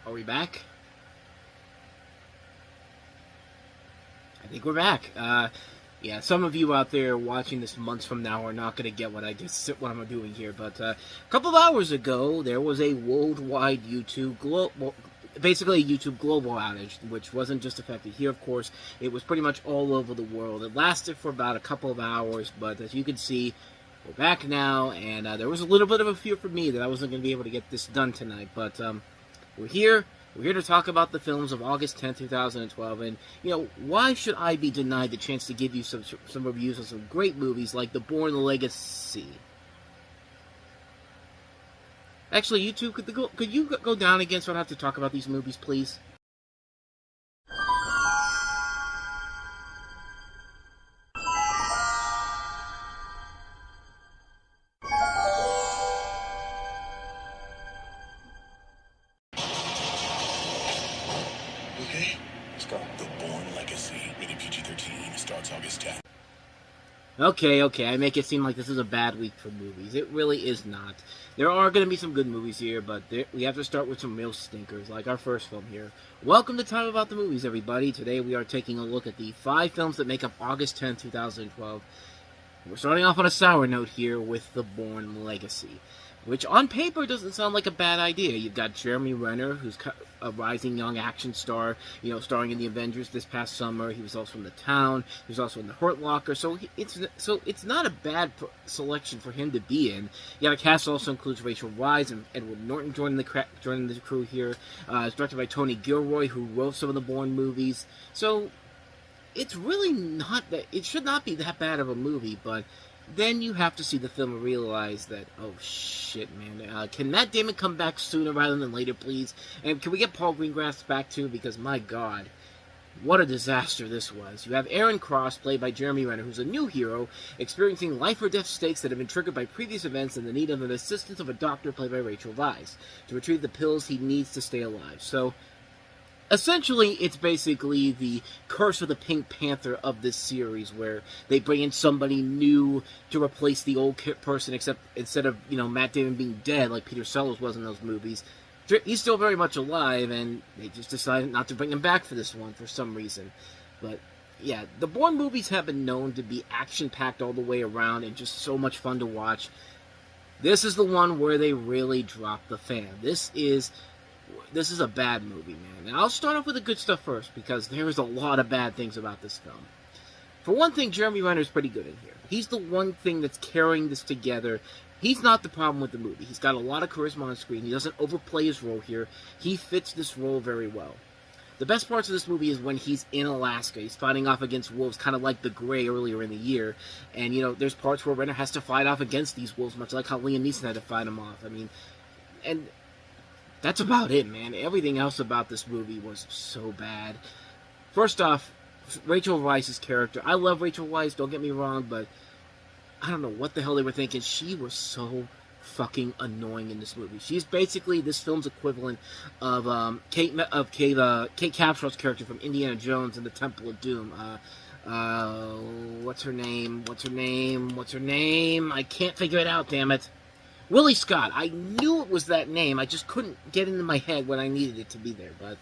Are we back? I think we're back. Yeah, some of you out there watching this months from now are not going to get what I'm doing here. But a couple of hours ago, there was a worldwide basically a YouTube global outage, which wasn't just affected here, of course. It was pretty much all over the world. It lasted for about a couple of hours, but as you can see, we're back now, and there was a little bit of a fear for me that I wasn't going to be able to get this done tonight. But we're here. We're here to talk about the films of August 10th, 2012, and, you know, why should I be denied the chance to give you some reviews of some great movies like The Bourne Legacy? Actually, you two, could you go down again so I don't have to talk about these movies, please? Okay, let's go. The Bourne Legacy, rated PG-13, starts August 10th. Okay, I make it seem like this is a bad week for movies. It really is not. There are going to be some good movies here, but we have to start with some real stinkers, like our first film here. Welcome to Time About the Movies, everybody. Today we are taking a look at the 5 films that make up August 10th, 2012. We're starting off on a sour note here with The Bourne Legacy, which on paper doesn't sound like a bad idea. You've got Jeremy Renner, who's a rising young action star, you know, starring in the Avengers this past summer. He was also in The Town. He was also in The Hurt Locker. So it's not a bad selection for him to be in. Yeah, the cast also includes Rachel Weisz and Edward Norton joining the crew here. It's directed by Tony Gilroy, who wrote some of the Bourne movies. So it's really not that. It should not be that bad of a movie, but then you have to see the film and realize that, oh shit, man, can Matt Damon come back sooner rather than later, please? And can we get Paul Greengrass back too? Because, my god, what a disaster this was. You have Aaron Cross, played by Jeremy Renner, who's a new hero, experiencing life-or-death stakes that have been triggered by previous events and the need of an assistance of a doctor, played by Rachel Weisz, to retrieve the pills he needs to stay alive. So essentially, it's basically the Curse of the Pink Panther of this series, where they bring in somebody new to replace the old person, except instead of, you know, Matt Damon being dead, like Peter Sellers was in those movies, he's still very much alive, and they just decided not to bring him back for this one for some reason. But yeah, the Bourne movies have been known to be action-packed all the way around and just so much fun to watch. This is the one where they really drop the fan. This is a bad movie, man. And I'll start off with the good stuff first, because there is a lot of bad things about this film. For one thing, Jeremy Renner is pretty good in here. He's the one thing that's carrying this together. He's not the problem with the movie. He's got a lot of charisma on screen. He doesn't overplay his role here. He fits this role very well. The best parts of this movie is when he's in Alaska. He's fighting off against wolves, kind of like The Grey earlier in the year. And, you know, there's parts where Renner has to fight off against these wolves, much like how Liam Neeson had to fight them off. I mean, and that's about it, man. Everything else about this movie was so bad. First off, Rachel Weisz's character. I love Rachel Weisz, don't get me wrong, but I don't know what the hell they were thinking. She was so fucking annoying in this movie. She's basically this film's equivalent of Kate Capshaw's character from Indiana Jones and the Temple of Doom. What's her name? I can't figure it out, damn it. Willie Scott. I knew it was that name. I just couldn't get into my head when I needed it to be there. But,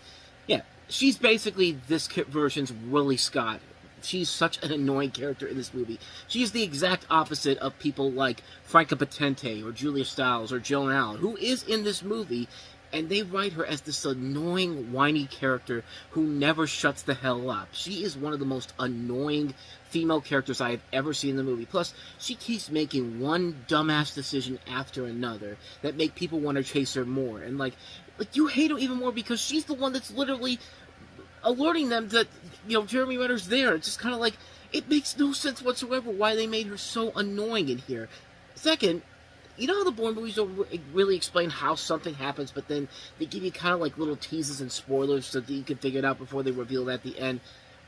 yeah, she's basically this version's Willie Scott. She's such an annoying character in this movie. She's the exact opposite of people like Franca Potente or Julia Stiles or Joan Allen, who is in this movie, and they write her as this annoying, whiny character who never shuts the hell up. She is one of the most annoying female characters I have ever seen in the movie. Plus, she keeps making one dumbass decision after another that make people want to chase her more. And, like you hate her even more because she's the one that's literally alerting them that, you know, Jeremy Renner's there. It's just kind of like, it makes no sense whatsoever why they made her so annoying in here. Second, you know how the Bourne movies don't really explain how something happens, but then they give you kind of like little teases and spoilers so that you can figure it out before they reveal it at the end?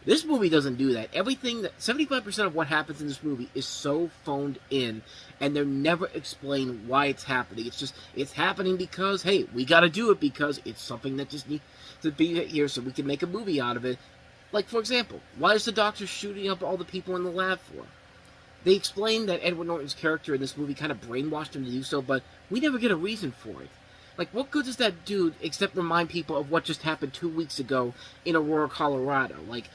This movie doesn't do that. 75% of what happens in this movie is so phoned in, and they're never explain why it's happening. It's just, it's happening because, hey, we gotta do it because it's something that just needs to be here so we can make a movie out of it. Like, for example, why is the doctor shooting up all the people in the lab for? They explain that Edward Norton's character in this movie kind of brainwashed him to do so, but we never get a reason for it. Like, what good does that do except remind people of what just happened 2 weeks ago in Aurora, Colorado? Like,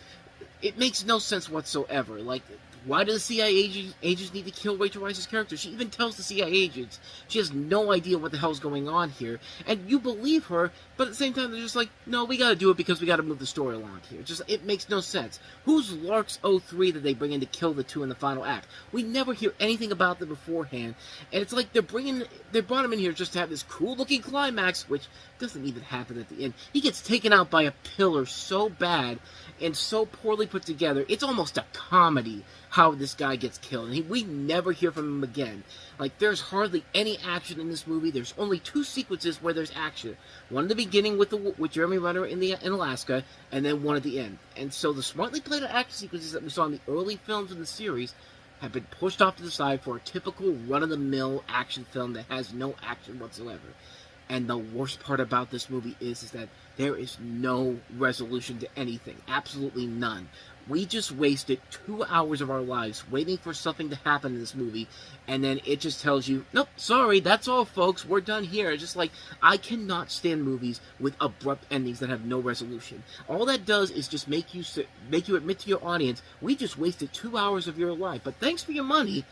it makes no sense whatsoever. Like, why do the CIA agents need to kill Rachel Weisz's character? She even tells the CIA agents she has no idea what the hell's going on here, and you believe her, but at the same time they're just like, no, we gotta do it because we gotta move the story along here. It makes no sense. Who's Larks 03 that they bring in to kill the two in the final act? We never hear anything about them beforehand, and it's like they brought him in here just to have this cool-looking climax, which doesn't even happen at the end. He gets taken out by a pillar so bad and so poorly put together, it's almost a comedy how this guy gets killed. And we never hear from him again. Like, there's hardly any action in this movie. There's only 2 sequences where there's action. One at the beginning with Jeremy Renner in Alaska, and then one at the end. And so the smartly played out action sequences that we saw in the early films in the series have been pushed off to the side for a typical run-of-the-mill action film that has no action whatsoever. And the worst part about this movie is that there is no resolution to anything. Absolutely none. We just wasted 2 hours of our lives waiting for something to happen in this movie, and then it just tells you, nope, sorry, that's all, folks, we're done here. It's just like, I cannot stand movies with abrupt endings that have no resolution. All that does is just make you admit to your audience, we just wasted 2 hours of your life, but thanks for your money.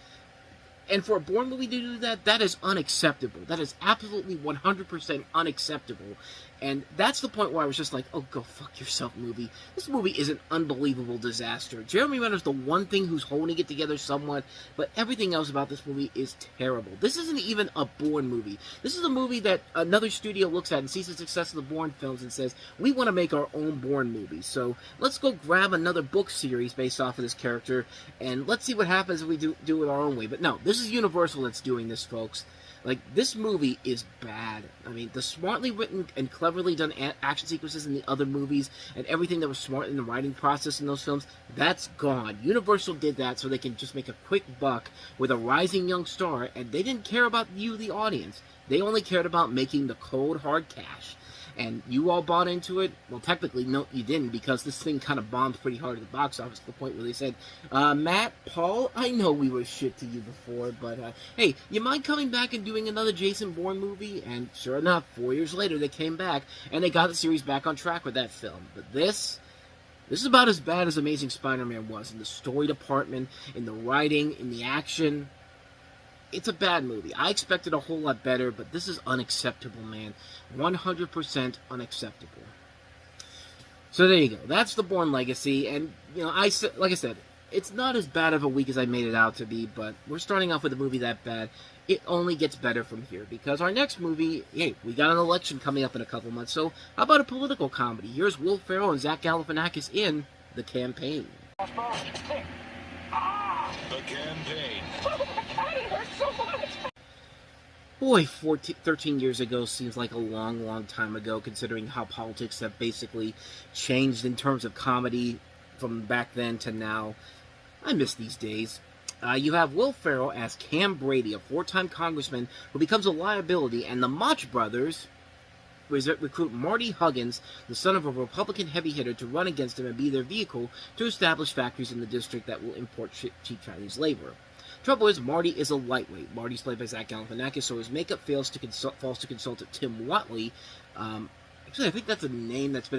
And for a Bourne movie to do that, that is unacceptable. That is absolutely 100% unacceptable. And that's the point where I was just like, oh, go fuck yourself, movie. This movie is an unbelievable disaster. Jeremy Renner's the one thing who's holding it together somewhat, but everything else about this movie is terrible. This isn't even a Bourne movie. This is a movie that another studio looks at and sees the success of the Bourne films and says, we want to make our own Bourne movie. So let's go grab another book series based off of this character, and let's see what happens if we do it our own way. But no, this is Universal that's doing this, folks. Like, this movie is bad. I mean, the smartly written and cleverly done action sequences in the other movies and everything that was smart in the writing process in those films, that's gone. Universal did that so they can just make a quick buck with a rising young star, and they didn't care about you, the audience. They only cared about making the cold, hard cash. And you all bought into it? Well, technically, no, you didn't, because this thing kind of bombed pretty hard at the box office to the point where they said, Matt, Paul, I know we were shit to you before, but, hey, you mind coming back and doing another Jason Bourne movie? And sure enough, 4 years later, they came back, and they got the series back on track with that film. But this is about as bad as Amazing Spider-Man was in the story department, in the writing, in the action. It's a bad movie. I expected a whole lot better, but this is unacceptable, man. 100% unacceptable. So there you go. That's the Bourne Legacy, and, you know, like I said, it's not as bad of a week as I made it out to be, but we're starting off with a movie that bad. It only gets better from here, because our next movie, hey, we got an election coming up in a couple months, so how about a political comedy? Here's Will Ferrell and Zach Galifianakis in The Campaign. The Campaign. Boy, 13 years ago seems like a long, long time ago, considering how politics have basically changed in terms of comedy from back then to now. I miss these days. You have Will Ferrell as Cam Brady, a 4-time congressman who becomes a liability, and the Mach brothers recruit Marty Huggins, the son of a Republican heavy hitter, to run against him and be their vehicle to establish factories in the district that will import cheap Chinese labor. Trouble is, Marty is a lightweight. Marty's played by Zach Galifianakis, so his makeup falls to consultant Tim Watley. Actually, I think that's a name that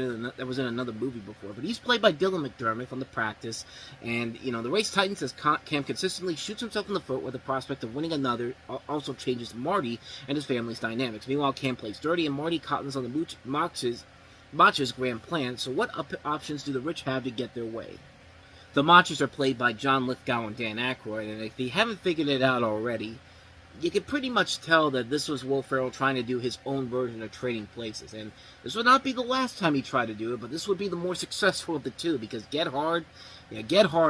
was in another movie before, but he's played by Dylan McDermott from The Practice. And, you know, the race tightens as Cam consistently shoots himself in the foot, where the prospect of winning another also changes Marty and his family's dynamics. Meanwhile, Cam plays dirty, and Marty cottons on the Mach's grand plan. So what options do the rich have to get their way? The Machos are played by John Lithgow and Dan Aykroyd, and if you haven't figured it out already, you can pretty much tell that this was Will Ferrell trying to do his own version of Trading Places. And this would not be the last time he tried to do it, but this would be the more successful of the two, because Get Hard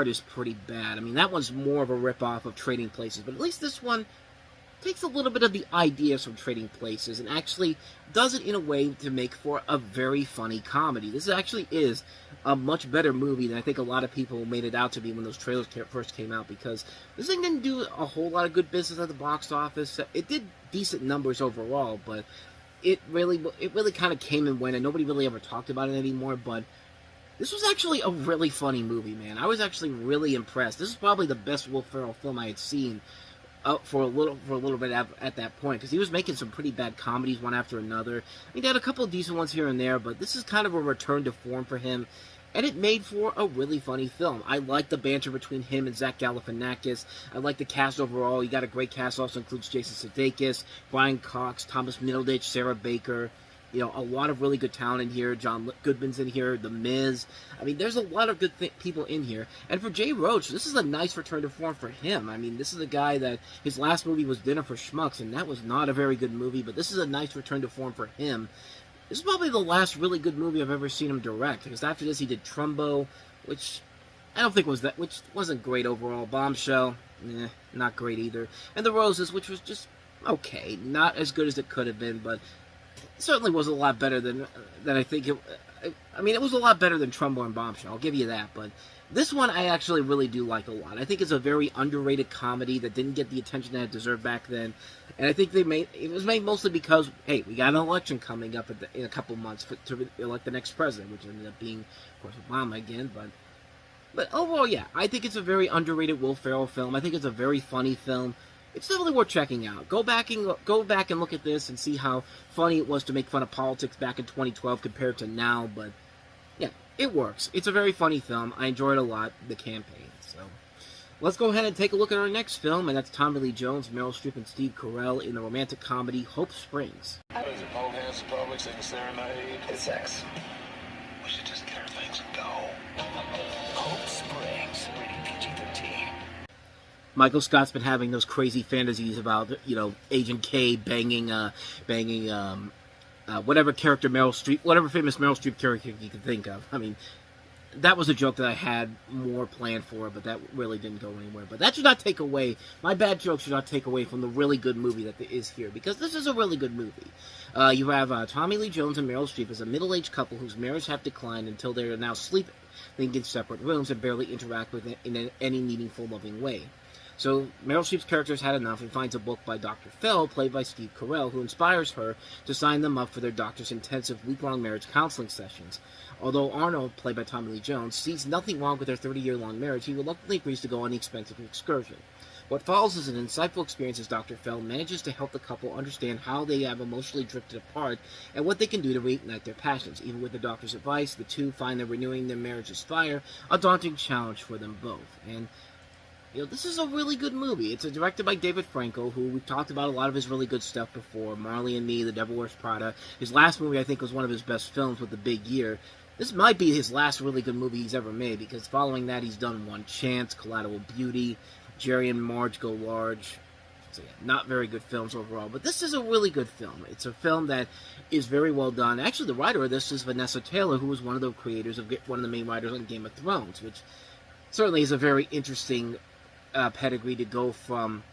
is pretty bad. I mean, that one's more of a ripoff of Trading Places, but at least this one takes a little bit of the ideas from Trading Places and actually does it in a way to make for a very funny comedy. This actually is a much better movie than I think a lot of people made it out to be when those trailers first came out, because this thing didn't do a whole lot of good business at the box office. It did decent numbers overall, but it really kind of came and went, and nobody really ever talked about it anymore. But this was actually a really funny movie, man. I was actually really impressed. This is probably the best Will Ferrell film I had seen up for a little bit at that point, because he was making some pretty bad comedies one after another. He got a couple of decent ones here and there, but this is kind of a return to form for him, and it made for a really funny film. I like the banter between him and Zach Galifianakis. I like the cast overall. You got a great cast. Also includes Jason Sudeikis, Brian Cox, Thomas Middleditch, Sarah Baker. You know, a lot of really good talent in here. John Goodman's in here, The Miz. I mean, there's a lot of good people in here. And for Jay Roach, this is a nice return to form for him. I mean, this is a guy that his last movie was Dinner for Schmucks, and that was not a very good movie, but this is a nice return to form for him. This is probably the last really good movie I've ever seen him direct, because after this he did Trumbo, which I don't think which wasn't great overall. Bombshell, not great either. And The Roses, which was just okay. Not as good as it could have been, but certainly was a lot better than I think it. I mean, it was a lot better than Trumbo and Bombshell. I'll give you that. But this one I actually really do like a lot. I think it's a very underrated comedy that didn't get the attention that it deserved back then. And I think it was made mostly because, hey, we got an election coming up in a couple months to elect the next president, which ended up being, of course, Obama again. But overall, yeah, I think it's a very underrated Will Ferrell film. I think it's a very funny film. It's definitely worth checking out. Go back and look at this and see how funny it was to make fun of politics back in 2012 compared to now. But yeah, it works. It's a very funny film. I enjoyed it a lot, the campaign. So let's go ahead and take a look at our next film, and that's Tommy Lee Jones, Meryl Streep, and Steve Carell in the romantic comedy Hope Springs. What is it, hold hands in public, sing a serenade? It's sex. We should just get our things and go. Hope Springs, rated PG-13. Michael Scott's been having those crazy fantasies about, you know, Agent K banging whatever character whatever famous Meryl Streep character you can think of. I mean, that was a joke that I had more planned for, but that really didn't go anywhere. But that should not take away, my bad joke should not take away from the really good movie that is here, because this is a really good movie. You have Tommy Lee Jones and Meryl Streep as a middle-aged couple whose marriage have declined until they are now sleeping. They get separate rooms and barely interact with it in any meaningful, loving way. So Meryl Streep's character has had enough and finds a book by Dr. Phil, played by Steve Carell, who inspires her to sign them up for their doctor's intensive week-long marriage counseling sessions. Although Arnold, played by Tommy Lee Jones, sees nothing wrong with their 30-year-long marriage, he reluctantly agrees to go on the expensive excursion. What follows is an insightful experience as Dr. Phil manages to help the couple understand how they have emotionally drifted apart and what they can do to reignite their passions. Even with the doctor's advice, the two find that renewing their marriage's fire a daunting challenge for them both. And you know, this is a really good movie. It's directed by David Franco, who we've talked about a lot of his really good stuff before. Marley and Me, The Devil Wears Prada. His last movie, I think, was one of his best films with The Big Year. This might be his last really good movie he's ever made, because following that, he's done One Chance, Collateral Beauty, Jerry and Marge Go Large. So yeah, not very good films overall, but this is a really good film. It's a film that is very well done. Actually, the writer of this is Vanessa Taylor, who was one of the creators of one of the main writers on Game of Thrones, which certainly is a very interesting pedigree to go from.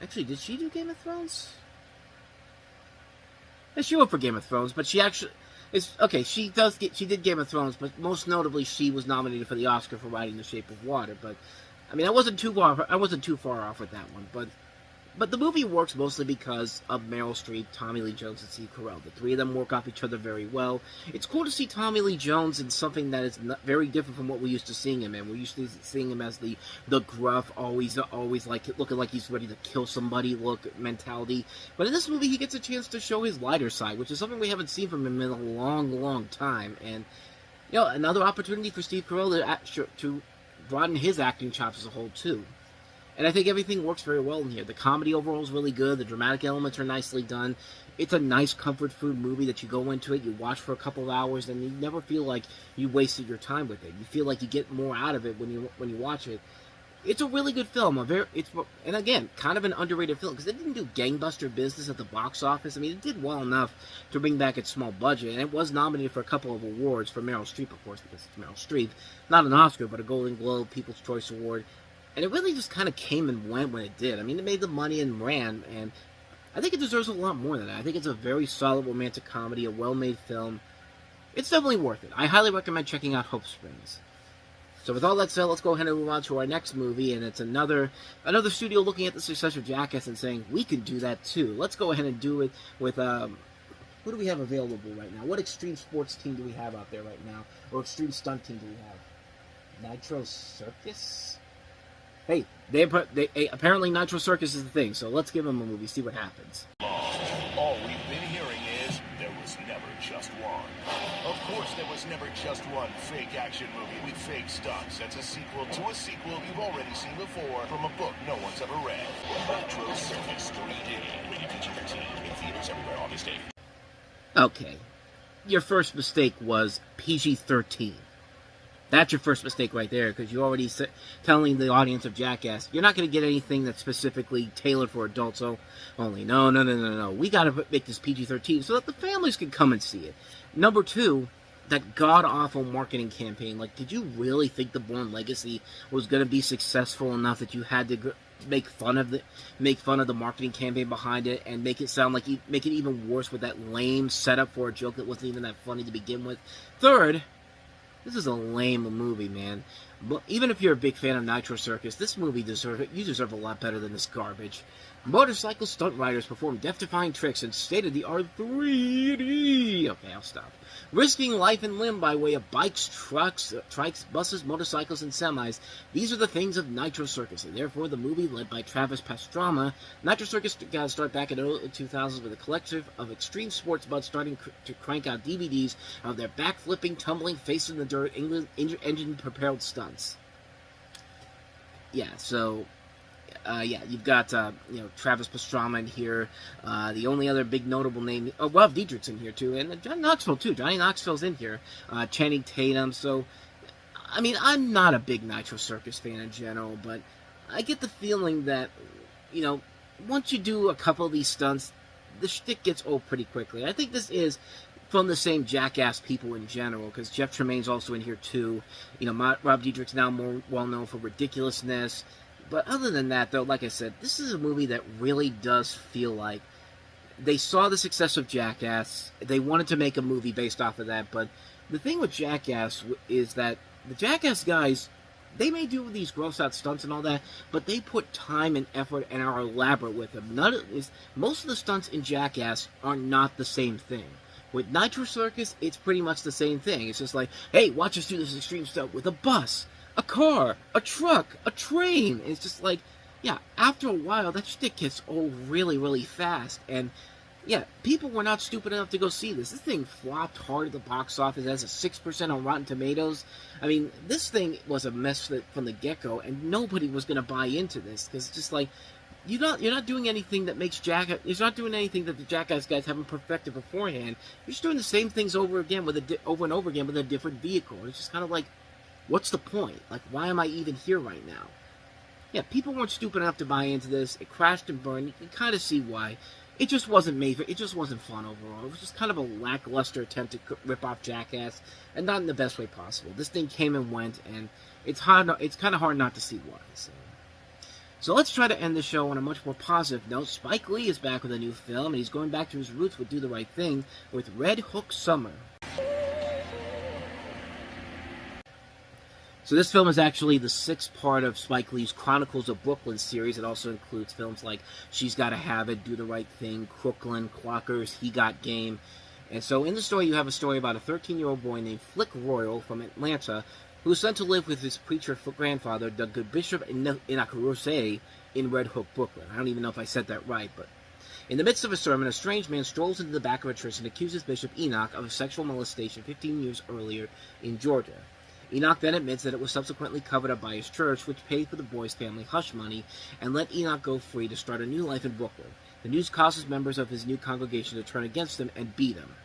Actually, did she do Game of Thrones? Yeah, she wrote for Game of Thrones, but she actually is okay. She did Game of Thrones, but most notably, she was nominated for the Oscar for writing The Shape of Water. But I mean, I wasn't too far off with that one. But the movie works mostly because of Meryl Streep, Tommy Lee Jones, and Steve Carell. The three of them work off each other very well. It's cool to see Tommy Lee Jones in something that is very different from what we're used to seeing him in. We're used to seeing him as the gruff, always like looking like he's ready to kill somebody mentality. But in this movie, he gets a chance to show his lighter side, which is something we haven't seen from him in a long, long time. And you know, another opportunity for Steve Carell to broaden his acting chops as a whole too. And I think everything works very well in here. The comedy overall is really good. The dramatic elements are nicely done. It's a nice comfort food movie that you go into it, you watch for a couple of hours, and you never feel like you wasted your time with it. You feel like you get more out of it when you watch it. It's a really good film. And again, kind of an underrated film, because it didn't do gangbuster business at the box office. I mean, it did well enough to bring back its small budget, and it was nominated for a couple of awards for Meryl Streep, of course, because it's Meryl Streep. Not an Oscar, but a Golden Globe, People's Choice Award. And it really just kind of came and went when it did. I mean, it made the money and ran, and I think it deserves a lot more than that. I think it's a very solid romantic comedy, a well-made film. It's definitely worth it. I highly recommend checking out Hope Springs. So with all that said, let's go ahead and move on to our next movie, and it's another studio looking at the success of Jackass and saying, we can do that too. Let's go ahead and do it with, who do we have available right now? What extreme sports team do we have out there right now? Or extreme stunt team do we have? Nitro Circus? Hey, apparently Nitro Circus is the thing, so let's give them a movie, see what happens. All we've been hearing is there was never just one. Of course, there was never just one fake action movie with fake stunts. That's a sequel to a sequel you've already seen before from a book no one's ever read. Nitro Circus 3D, rated PG-13, in theaters everywhere August 8th. Okay, your first mistake was PG-13. That's your first mistake right there, because you're already telling the audience of Jackass, you're not going to get anything that's specifically tailored for adults only. No. We got to make this PG-13 so that the families can come and see it. Number two, that god-awful marketing campaign. Like, did you really think the Bourne Legacy was going to be successful enough that you had to make fun of the marketing campaign behind it and make it sound like make it even worse with that lame setup for a joke that wasn't even that funny to begin with? Third, this is a lame movie, man. But even if you're a big fan of Nitro Circus, this movie you deserve a lot better than this garbage. Motorcycle stunt riders perform death-defying tricks in state-of-the-art 3D. Okay, I'll stop. Risking life and limb by way of bikes, trucks, trikes, buses, motorcycles, and semis. These are the things of Nitro Circus, and therefore the movie, led by Travis Pastrana, Nitro Circus got to start back in the early 2000s with a collective of extreme sports buds starting to crank out DVDs of their backflipping, tumbling, face in the dirt, engine-propelled stunts. Yeah, so... you've got, Travis Pastrana in here. The only other big notable name... Oh, Rob Dietrich's in here, too. And Johnny Knoxville, too. Johnny Knoxville's in here. Channing Tatum. So, I mean, I'm not a big Nitro Circus fan in general, but I get the feeling that, once you do a couple of these stunts, the shtick gets old pretty quickly. I think this is from the same Jackass people in general, because Jeff Tremaine's also in here, too. Rob Dietrich's now more well-known for ridiculousness. But other than that, though, like I said, this is a movie that really does feel like they saw the success of Jackass. They wanted to make a movie based off of that. But the thing with Jackass is that the Jackass guys, they may do these gross-out stunts and all that, but they put time and effort and are elaborate with them. Most of the stunts in Jackass are not the same thing. With Nitro Circus, it's pretty much the same thing. It's just like, hey, watch us do this extreme stuff with a bus, a car, a truck, a train. It's just like, yeah, after a while, that shtick gets old really, really fast. And, yeah, people were not stupid enough to go see this. This thing flopped hard at the box office. It has a 6% on Rotten Tomatoes. I mean, this thing was a mess from the get-go, and nobody was going to buy into this. Because it's just like, you're not doing anything that makes Jackass... You're not doing anything that the Jackass guys haven't perfected beforehand. You're just doing the same things over and over again with a different vehicle. It's just kind of like, what's the point? Like, why am I even here right now? Yeah, people weren't stupid enough to buy into this. It crashed and burned. You can kind of see why. It just wasn't it just wasn't fun overall. It was just kind of a lackluster attempt to rip off Jackass, and not in the best way possible. This thing came and went, and it's kind of hard not to see why. So let's try to end the show on a much more positive note. Spike Lee is back with a new film, and he's going back to his roots with Do the Right Thing with Red Hook Summer. So this film is actually the sixth part of Spike Lee's Chronicles of Brooklyn series. It also includes films like She's Gotta Have It, Do the Right Thing, Crooklyn, Clockers, He Got Game. And so in the story, you have a story about a 13-year-old boy named Flick Royal from Atlanta who was sent to live with his preacher grandfather, the good Bishop Inakurose, in Red Hook, Brooklyn. I don't even know if I said that right, but... In the midst of a sermon, a strange man strolls into the back of a church and accuses Bishop Enoch of sexual molestation 15 years earlier in Georgia. Enoch then admits that it was subsequently covered up by his church, which paid for the boy's family hush money and let Enoch go free to start a new life in Brooklyn. The news causes members of his new congregation to turn against him and beat him.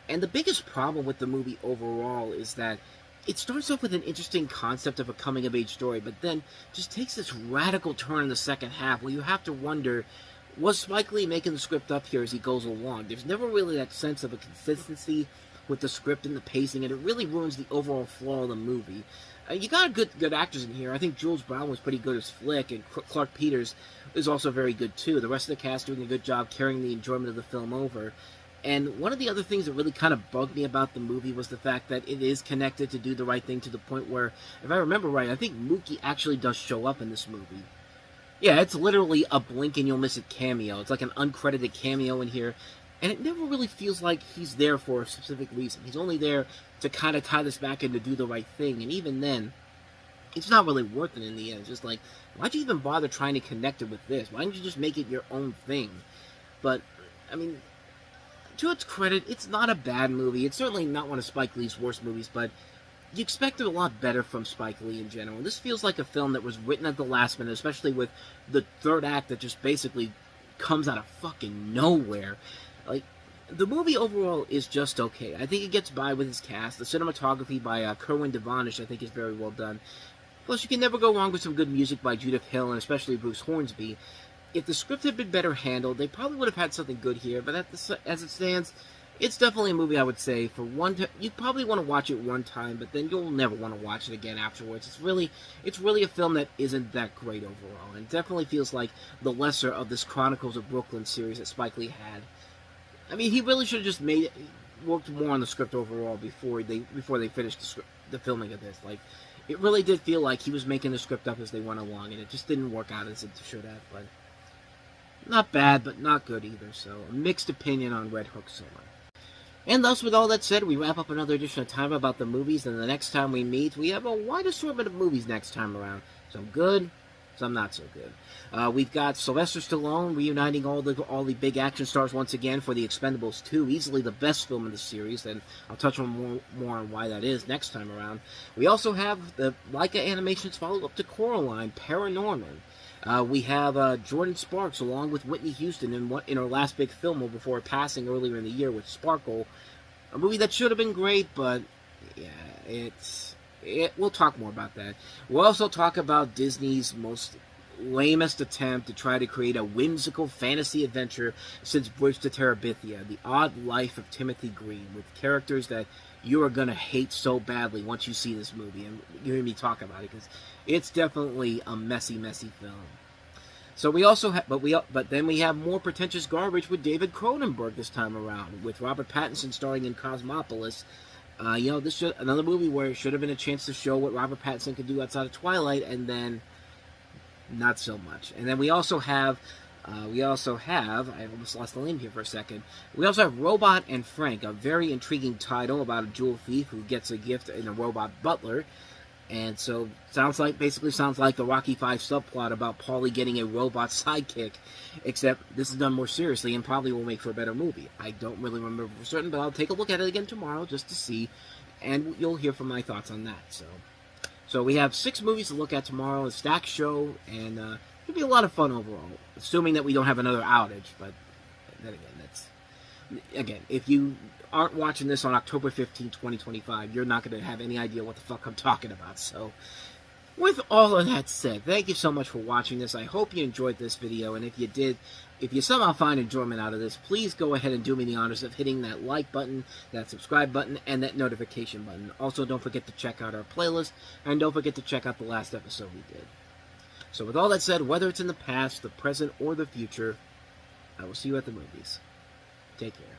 And the biggest problem with the movie overall is that it starts off with an interesting concept of a coming-of-age story, but then just takes this radical turn in the second half where you have to wonder, was Spike Lee making the script up here as he goes along? There's never really that sense of a consistency with the script and the pacing, and it really ruins the overall flow of the movie. You got good actors in here. I think Jules Brown was pretty good as Flick, and Clark Peters is also very good too. The rest of the cast doing a good job carrying the enjoyment of the film over. And one of the other things that really kind of bugged me about the movie was the fact that it is connected to Do the Right Thing to the point where, if I remember right, I think Mookie actually does show up in this movie. Yeah, it's literally a blink and you'll miss it cameo. It's like an uncredited cameo in here. And it never really feels like he's there for a specific reason. He's only there to kind of tie this back into Do the Right Thing. And even then, it's not really worth it in the end. It's just like, why'd you even bother trying to connect it with this? Why didn't you just make it your own thing? But, I mean, to its credit, it's not a bad movie. It's certainly not one of Spike Lee's worst movies, but you expected a lot better from Spike Lee in general. This feels like a film that was written at the last minute, especially with the third act that just basically comes out of fucking nowhere. Like, the movie overall is just okay. I think it gets by with its cast. The cinematography by Kerwin Devonish, I think, is very well done. Plus, you can never go wrong with some good music by Judith Hill and especially Bruce Hornsby. If the script had been better handled, they probably would have had something good here, but as it stands, it's definitely a movie I would say for you probably want to watch it one time, but then you'll never want to watch it again afterwards. It's really a film that isn't that great overall, and definitely feels like the lesser of this Chronicles of Brooklyn series that Spike Lee had. I mean, he really should have just worked more on the script overall before they finished the filming of this. Like, it really did feel like he was making the script up as they went along, and it just didn't work out as it should have. But not bad, but not good either. So, a mixed opinion on Red Hook so far. And thus, with all that said, we wrap up another edition of Time About the Movies, and the next time we meet, we have a wide assortment of movies next time around. Some good, some not so good. We've got Sylvester Stallone reuniting all the big action stars once again for The Expendables 2, easily the best film in the series, and I'll touch on more on why that is next time around. We also have the Leica Animations follow-up to Coraline, Paranorman. We have Jordan Sparks along with Whitney Houston in her last big film before passing earlier in the year with Sparkle, a movie that should have been great, but yeah, we'll talk more about that. We'll also talk about Disney's most lamest attempt to try to create a whimsical fantasy adventure since Bridge to Terabithia, The Odd Life of Timothy Green, with characters that you are going to hate so badly once you see this movie, and you hear me talk about it, because it's definitely a messy, messy film. So we also but then we have more pretentious garbage with David Cronenberg this time around, with Robert Pattinson starring in Cosmopolis. This another movie where it should have been a chance to show what Robert Pattinson could do outside of Twilight, and then not so much. And then we also have, I almost lost the name here for a second. We also have Robot and Frank, a very intriguing title about a jewel thief who gets a gift in a robot butler. And so, basically sounds like the Rocky V subplot about Paulie getting a robot sidekick, except this is done more seriously and probably will make for a better movie. I don't really remember for certain, but I'll take a look at it again tomorrow just to see, and you'll hear from my thoughts on that. So we have 6 movies to look at tomorrow, a stacked show, and it'll be a lot of fun overall, assuming that we don't have another outage, but then again, if you aren't watching this on October 15, 2025, you're not going to have any idea what the fuck I'm talking about. So, with all of that said, thank you so much for watching this. I hope you enjoyed this video, and if you did, if you somehow find enjoyment out of this, please go ahead and do me the honors of hitting that like button, that subscribe button, and that notification button. Also, don't forget to check out our playlist, and don't forget to check out the last episode we did. So with all that said, whether it's in the past, the present, or the future, I will see you at the movies. Take care.